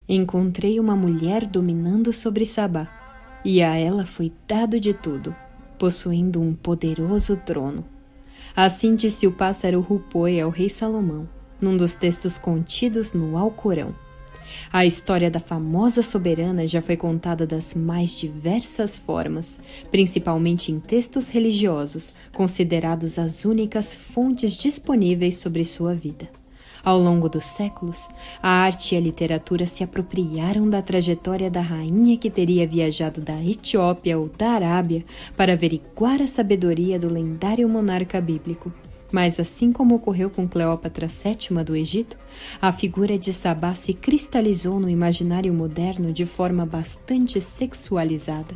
Encontrei uma mulher dominando sobre Sabá, e a ela foi dado de tudo, possuindo um poderoso trono. Assim disse o pássaro Rupoi ao rei Salomão, num dos textos contidos no Alcorão. A história da famosa soberana já foi contada das mais diversas formas, principalmente em textos religiosos, considerados as únicas fontes disponíveis sobre sua vida. Ao longo dos séculos, a arte e a literatura se apropriaram da trajetória da rainha que teria viajado da Etiópia ou da Arábia para averiguar a sabedoria do lendário monarca bíblico. Mas assim como ocorreu com Cleópatra VII do Egito, a figura de Sabá se cristalizou no imaginário moderno de forma bastante sexualizada.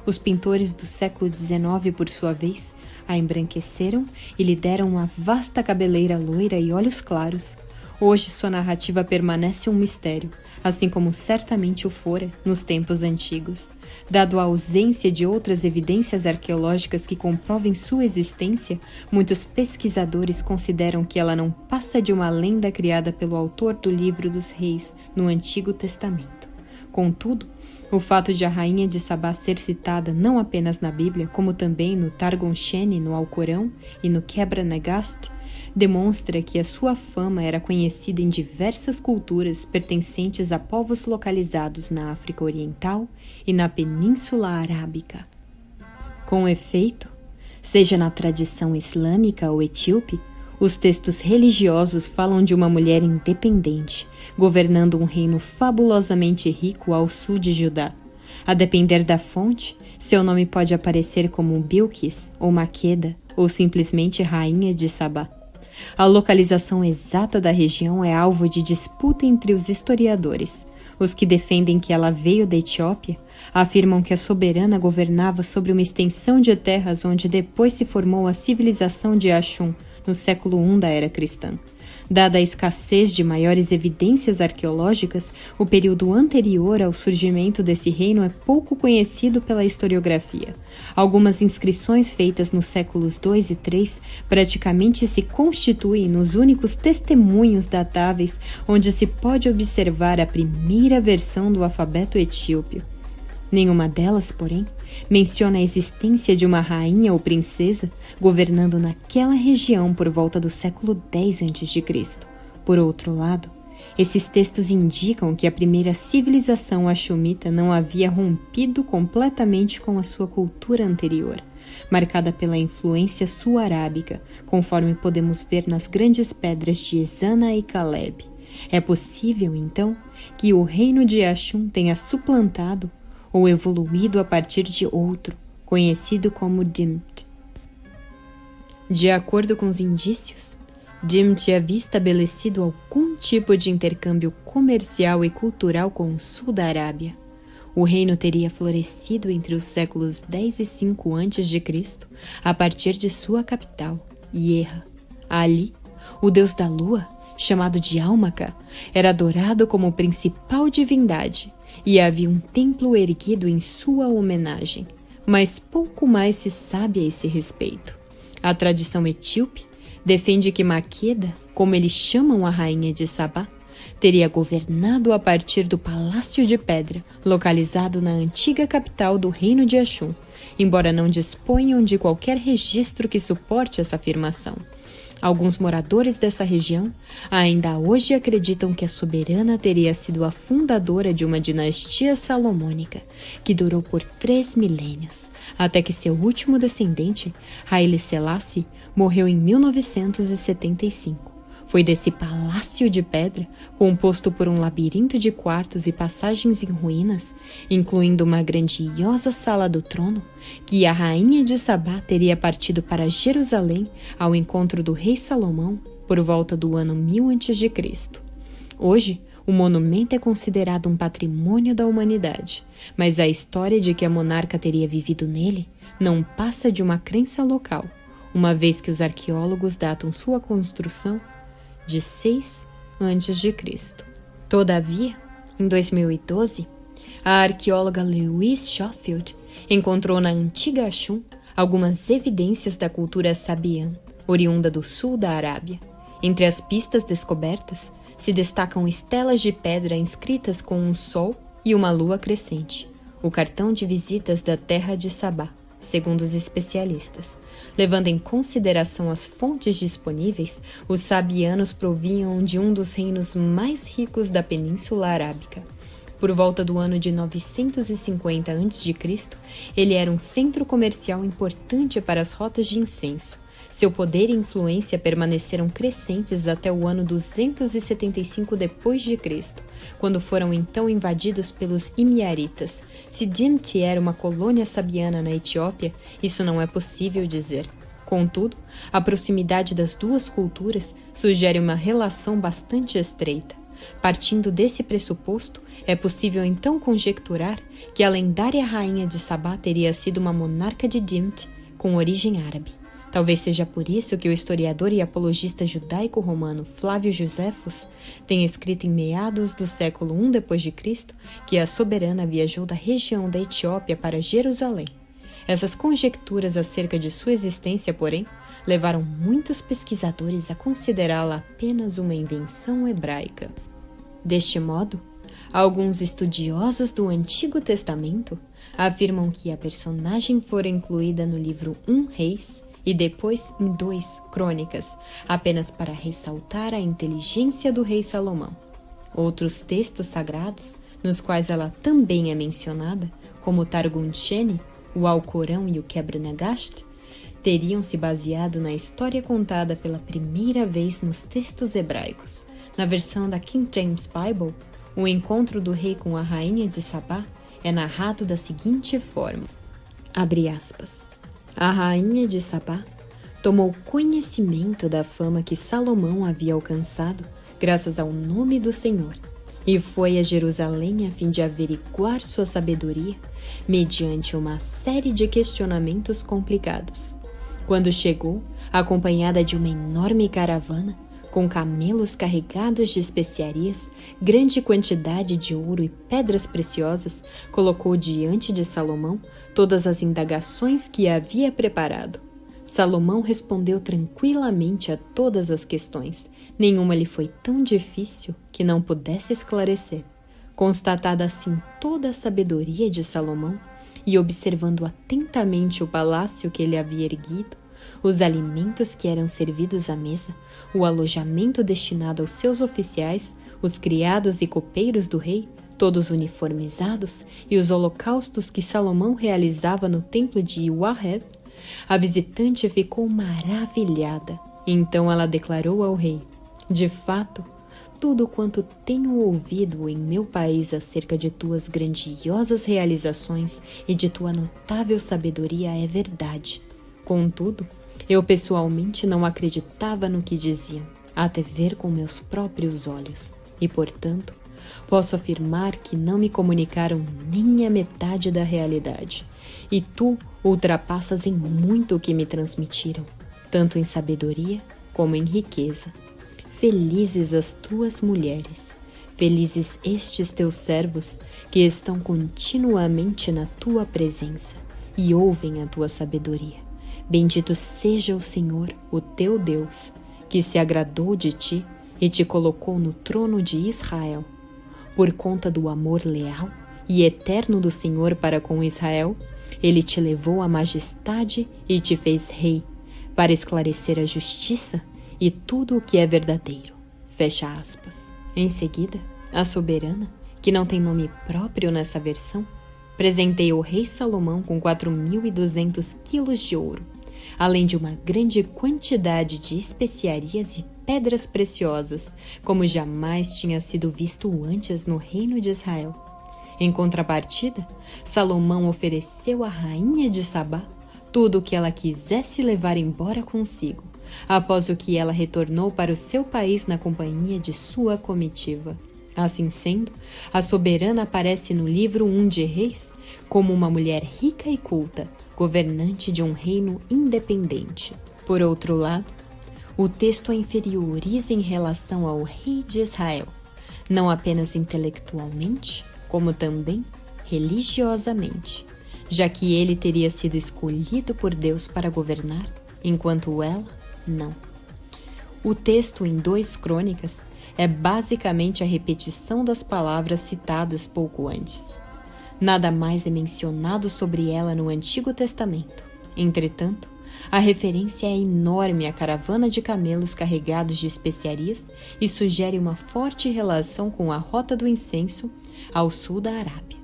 Os pintores do século XIX, por sua vez, a embranqueceram e lhe deram uma vasta cabeleira loira e olhos claros. Hoje sua narrativa permanece um mistério, assim como certamente o fora nos tempos antigos. Dado a ausência de outras evidências arqueológicas que comprovem sua existência, muitos pesquisadores consideram que ela não passa de uma lenda criada pelo autor do Livro dos Reis no Antigo Testamento. Contudo, o fato de a rainha de Sabá ser citada não apenas na Bíblia, como também no Targum Sheni, no Alcorão, e no Quebra Nagast, demonstra que a sua fama era conhecida em diversas culturas pertencentes a povos localizados na África Oriental e na Península Arábica. Com efeito, seja na tradição islâmica ou etíope, os textos religiosos falam de uma mulher independente, governando um reino fabulosamente rico ao sul de Judá. A depender da fonte, seu nome pode aparecer como Bilquis ou Maqueda ou simplesmente Rainha de Sabá. A localização exata da região é alvo de disputa entre os historiadores. Os que defendem que ela veio da Etiópia afirmam que a soberana governava sobre uma extensão de terras onde depois se formou a civilização de Axum, no século I da era cristã. Dada a escassez de maiores evidências arqueológicas, o período anterior ao surgimento desse reino é pouco conhecido pela historiografia. Algumas inscrições feitas nos séculos II e III praticamente se constituem nos únicos testemunhos datáveis onde se pode observar a primeira versão do alfabeto etíope. Nenhuma delas, porém, menciona a existência de uma rainha ou princesa governando naquela região por volta do século X a.C. Por outro lado, esses textos indicam que a primeira civilização axumita não havia rompido completamente com a sua cultura anterior, marcada pela influência sul-arábica, conforme podemos ver nas grandes pedras de Ezana e Caleb. É possível, então, que o reino de Axum tenha suplantado ou evoluído a partir de outro, conhecido como Dimt. De acordo com os indícios, Dimt havia estabelecido algum tipo de intercâmbio comercial e cultural com o sul da Arábia. O reino teria florescido entre os séculos X e V a.C., a partir de sua capital, Yerra. Ali, o deus da lua, chamado de Almaca, era adorado como principal divindade, e havia um templo erguido em sua homenagem, mas pouco mais se sabe a esse respeito. A tradição etíope defende que Maqueda, como eles chamam a rainha de Sabá, teria governado a partir do Palácio de Pedra, localizado na antiga capital do reino de Axum, embora não disponham de qualquer registro que suporte essa afirmação. Alguns moradores dessa região ainda hoje acreditam que a soberana teria sido a fundadora de uma dinastia salomônica que durou por 3 milênios, até que seu último descendente, Haile Selassie, morreu em 1975. Foi desse palácio de pedra, composto por um labirinto de quartos e passagens em ruínas, incluindo uma grandiosa sala do trono, que a rainha de Sabá teria partido para Jerusalém ao encontro do rei Salomão por volta do ano 1000 a.C. Hoje, o monumento é considerado um patrimônio da humanidade, mas a história de que a monarca teria vivido nele não passa de uma crença local, uma vez que os arqueólogos datam sua construção de 6 a.C. Todavia, em 2012, a arqueóloga Louise Schofield encontrou na antiga Axum algumas evidências da cultura sabiã, oriunda do sul da Arábia. Entre as pistas descobertas, se destacam estelas de pedra inscritas com um sol e uma lua crescente, o cartão de visitas da terra de Sabá, segundo os especialistas. Levando em consideração as fontes disponíveis, os sabianos provinham de um dos reinos mais ricos da Península Arábica. Por volta do ano de 950 a.C., ele era um centro comercial importante para as rotas de incenso. Seu poder e influência permaneceram crescentes até o ano 275 d.C., quando foram então invadidos pelos Imiaritas. Se Dimti era uma colônia sabiana na Etiópia, isso não é possível dizer. Contudo, a proximidade das duas culturas sugere uma relação bastante estreita. Partindo desse pressuposto, é possível então conjecturar que a lendária rainha de Sabá teria sido uma monarca de Dimti com origem árabe. Talvez seja por isso que o historiador e apologista judaico-romano Flávio Joséfos tem escrito em meados do século I d.C. que a soberana viajou da região da Etiópia para Jerusalém. Essas conjecturas acerca de sua existência, porém, levaram muitos pesquisadores a considerá-la apenas uma invenção hebraica. Deste modo, alguns estudiosos do Antigo Testamento afirmam que a personagem fora incluída no livro 1 Reis e depois em 2 Crônicas, apenas para ressaltar a inteligência do rei Salomão. Outros textos sagrados, nos quais ela também é mencionada, como o Targum Sheni, o Alcorão e o Quebra-Nagast, teriam se baseado na história contada pela primeira vez nos textos hebraicos. Na versão da King James Bible, o encontro do rei com a rainha de Sabá é narrado da seguinte forma, abre aspas, a rainha de Sabá tomou conhecimento da fama que Salomão havia alcançado graças ao nome do Senhor e foi a Jerusalém a fim de averiguar sua sabedoria mediante uma série de questionamentos complicados. Quando chegou, acompanhada de uma enorme caravana, com camelos carregados de especiarias, grande quantidade de ouro e pedras preciosas, colocou diante de Salomão todas as indagações que havia preparado. Salomão respondeu tranquilamente a todas as questões. Nenhuma lhe foi tão difícil que não pudesse esclarecer. Constatada assim toda a sabedoria de Salomão, e observando atentamente o palácio que ele havia erguido, os alimentos que eram servidos à mesa, o alojamento destinado aos seus oficiais, os criados e copeiros do rei, todos uniformizados, e os holocaustos que Salomão realizava no templo de Wahed, a visitante ficou maravilhada. Então ela declarou ao rei, de fato, tudo quanto tenho ouvido em meu país acerca de tuas grandiosas realizações e de tua notável sabedoria é verdade. Contudo, eu pessoalmente não acreditava no que diziam, até ver com meus próprios olhos, e, portanto, posso afirmar que não me comunicaram nem a metade da realidade, e tu ultrapassas em muito o que me transmitiram, tanto em sabedoria como em riqueza. Felizes as tuas mulheres, felizes estes teus servos que estão continuamente na tua presença e ouvem a tua sabedoria. Bendito seja o Senhor, o teu Deus, que se agradou de ti e te colocou no trono de Israel. Por conta do amor leal e eterno do Senhor para com Israel, ele te levou à majestade e te fez rei, para esclarecer a justiça e tudo o que é verdadeiro. Fecha aspas. Em seguida, a soberana, que não tem nome próprio nessa versão, presenteia o rei Salomão com 4.200 quilos de ouro, além de uma grande quantidade de especiarias e pedras preciosas, como jamais tinha sido visto antes no reino de Israel. Em contrapartida, Salomão ofereceu à rainha de Sabá tudo o que ela quisesse levar embora consigo, após o que ela retornou para o seu país na companhia de sua comitiva. Assim sendo, a soberana aparece no livro 1 de Reis como uma mulher rica e culta, governante de um reino independente. Por outro lado, o texto a inferioriza em relação ao rei de Israel, não apenas intelectualmente, como também religiosamente, já que ele teria sido escolhido por Deus para governar, enquanto ela, não. O texto em 2 Crônicas é basicamente a repetição das palavras citadas pouco antes. Nada mais é mencionado sobre ela no Antigo Testamento. Entretanto, a referência é enorme à caravana de camelos carregados de especiarias e sugere uma forte relação com a Rota do Incenso ao sul da Arábia.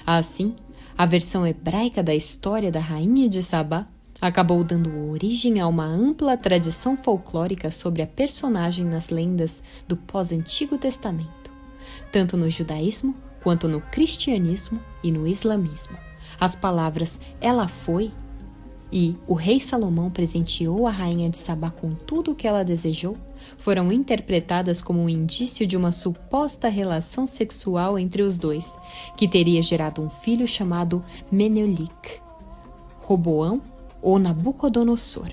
Assim, a versão hebraica da história da Rainha de Sabá acabou dando origem a uma ampla tradição folclórica sobre a personagem nas lendas do pós-Antigo Testamento, tanto no judaísmo quanto no cristianismo e no islamismo. As palavras "ela foi" e "o rei Salomão presenteou a rainha de Sabá com tudo o que ela desejou" foram interpretadas como um indício de uma suposta relação sexual entre os dois, que teria gerado um filho chamado Menelik, Roboão ou Nabucodonosor.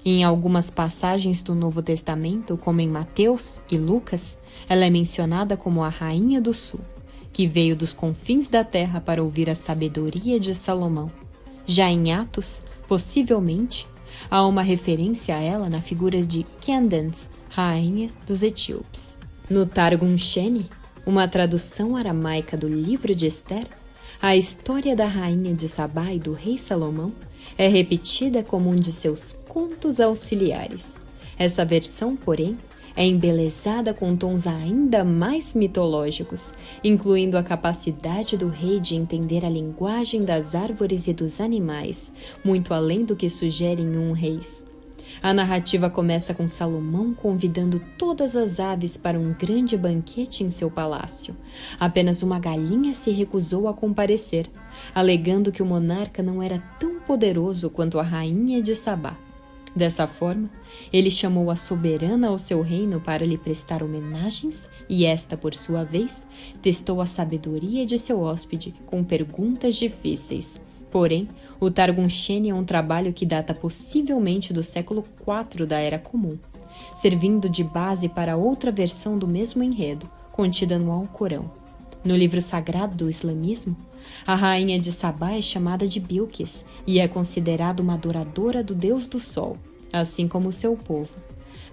Em algumas passagens do Novo Testamento, como em Mateus e Lucas, ela é mencionada como a Rainha do Sul, que veio dos confins da terra para ouvir a sabedoria de Salomão. Já em Atos, possivelmente, há uma referência a ela na figura de Candace, rainha dos etíopes. No Targum Sheni, uma tradução aramaica do livro de Esther, a história da rainha de Sabá e do rei Salomão é repetida como um de seus contos auxiliares. Essa versão, porém, é embelezada com tons ainda mais mitológicos, incluindo a capacidade do rei de entender a linguagem das árvores e dos animais, muito além do que sugerem reis. A narrativa começa com Salomão convidando todas as aves para um grande banquete em seu palácio. Apenas uma galinha se recusou a comparecer, alegando que o monarca não era tão poderoso quanto a rainha de Sabá. Dessa forma, ele chamou a soberana ao seu reino para lhe prestar homenagens e esta, por sua vez, testou a sabedoria de seu hóspede com perguntas difíceis. Porém, o Targum Sheni é um trabalho que data possivelmente do século IV da Era Comum, servindo de base para outra versão do mesmo enredo, contida no Alcorão. No livro sagrado do islamismo, a rainha de Sabá é chamada de Bilquis e é considerada uma adoradora do Deus do Sol, assim como seu povo.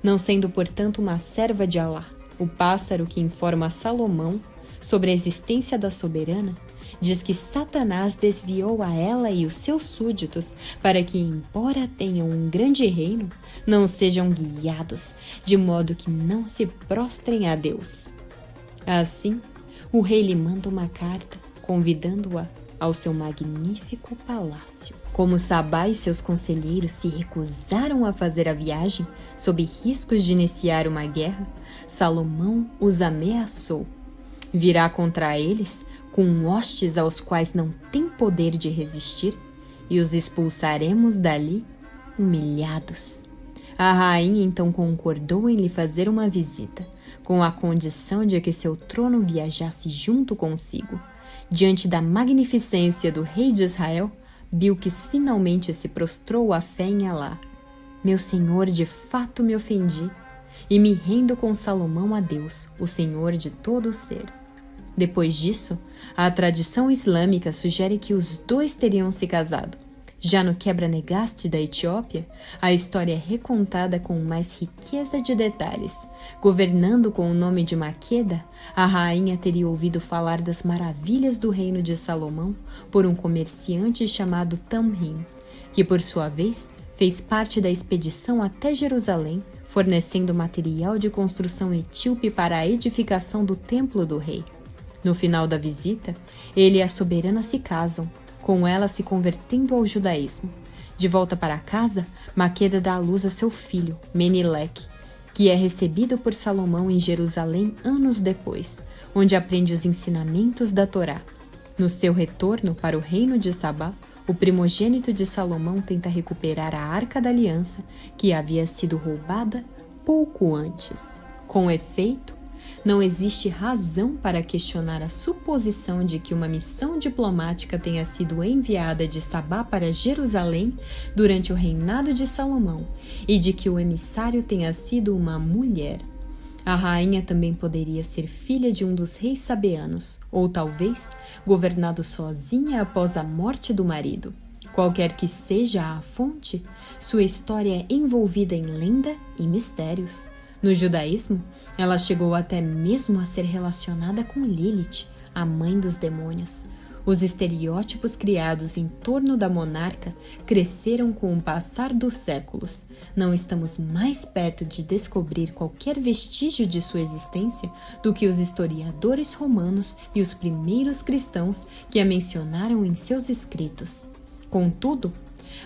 Não sendo, portanto, uma serva de Alá, o pássaro que informa Salomão sobre a existência da soberana diz que Satanás desviou a ela e os seus súditos para que, embora tenham um grande reino, não sejam guiados, de modo que não se prostrem a Deus. Assim, o rei lhe manda uma carta, convidando-a ao seu magnífico palácio. Como Sabá e seus conselheiros se recusaram a fazer a viagem, sob riscos de iniciar uma guerra, Salomão os ameaçou. Virá contra eles com hostes aos quais não tem poder de resistir, e os expulsaremos dali humilhados. A rainha então concordou em lhe fazer uma visita, com a condição de que seu trono viajasse junto consigo. Diante da magnificência do rei de Israel, Bilquis finalmente se prostrou à fé em Alá. Meu senhor, de fato me ofendi, e me rendo com Salomão a Deus, o Senhor de todo o ser. Depois disso, a tradição islâmica sugere que os dois teriam se casado. Já no Quebra-Negaste da Etiópia, a história é recontada com mais riqueza de detalhes. Governando com o nome de Maqueda, a rainha teria ouvido falar das maravilhas do reino de Salomão por um comerciante chamado Tamrim, que por sua vez fez parte da expedição até Jerusalém, fornecendo material de construção etíope para a edificação do templo do rei. No final da visita, ele e a soberana se casam, com ela se convertendo ao judaísmo. De volta para casa, Maqueda dá à luz a seu filho, Menilek, que é recebido por Salomão em Jerusalém anos depois, onde aprende os ensinamentos da Torá. No seu retorno para o reino de Sabá, o primogênito de Salomão tenta recuperar a Arca da Aliança, que havia sido roubada pouco antes. Com efeito, não existe razão para questionar a suposição de que uma missão diplomática tenha sido enviada de Sabá para Jerusalém durante o reinado de Salomão e de que o emissário tenha sido uma mulher. A rainha também poderia ser filha de um dos reis sabeanos, ou talvez governado sozinha após a morte do marido. Qualquer que seja a fonte, sua história é envolvida em lenda e mistérios. No judaísmo, ela chegou até mesmo a ser relacionada com Lilith, a mãe dos demônios. Os estereótipos criados em torno da monarca cresceram com o passar dos séculos. Não estamos mais perto de descobrir qualquer vestígio de sua existência do que os historiadores romanos e os primeiros cristãos que a mencionaram em seus escritos. Contudo,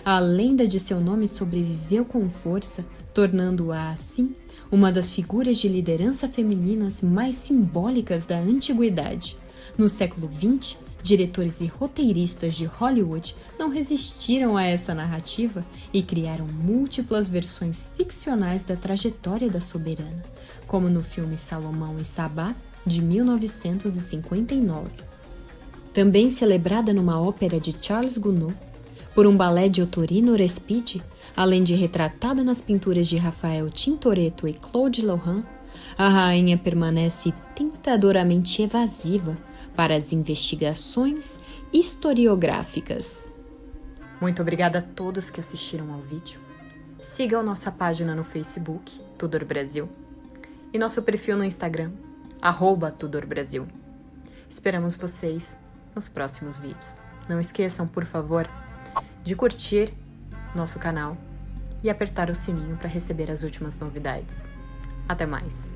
a lenda de seu nome sobreviveu com força, tornando-a, assim, uma das figuras de liderança femininas mais simbólicas da antiguidade. No século XX, diretores e roteiristas de Hollywood não resistiram a essa narrativa e criaram múltiplas versões ficcionais da trajetória da soberana, como no filme Salomão e Sabá, de 1959. Também celebrada numa ópera de Charles Gounod, por um balé de Ottorino Respighi, além de retratada nas pinturas de Rafael Tintoretto e Claude Lorrain, a rainha permanece tentadoramente evasiva para as investigações historiográficas. Muito obrigada a todos que assistiram ao vídeo. Sigam nossa página no Facebook, Tudor Brasil, e nosso perfil no Instagram, @TudorBrasil. Esperamos vocês nos próximos vídeos. Não esqueçam, por favor, de curtir nosso canal e apertar o sininho para receber as últimas novidades. Até mais!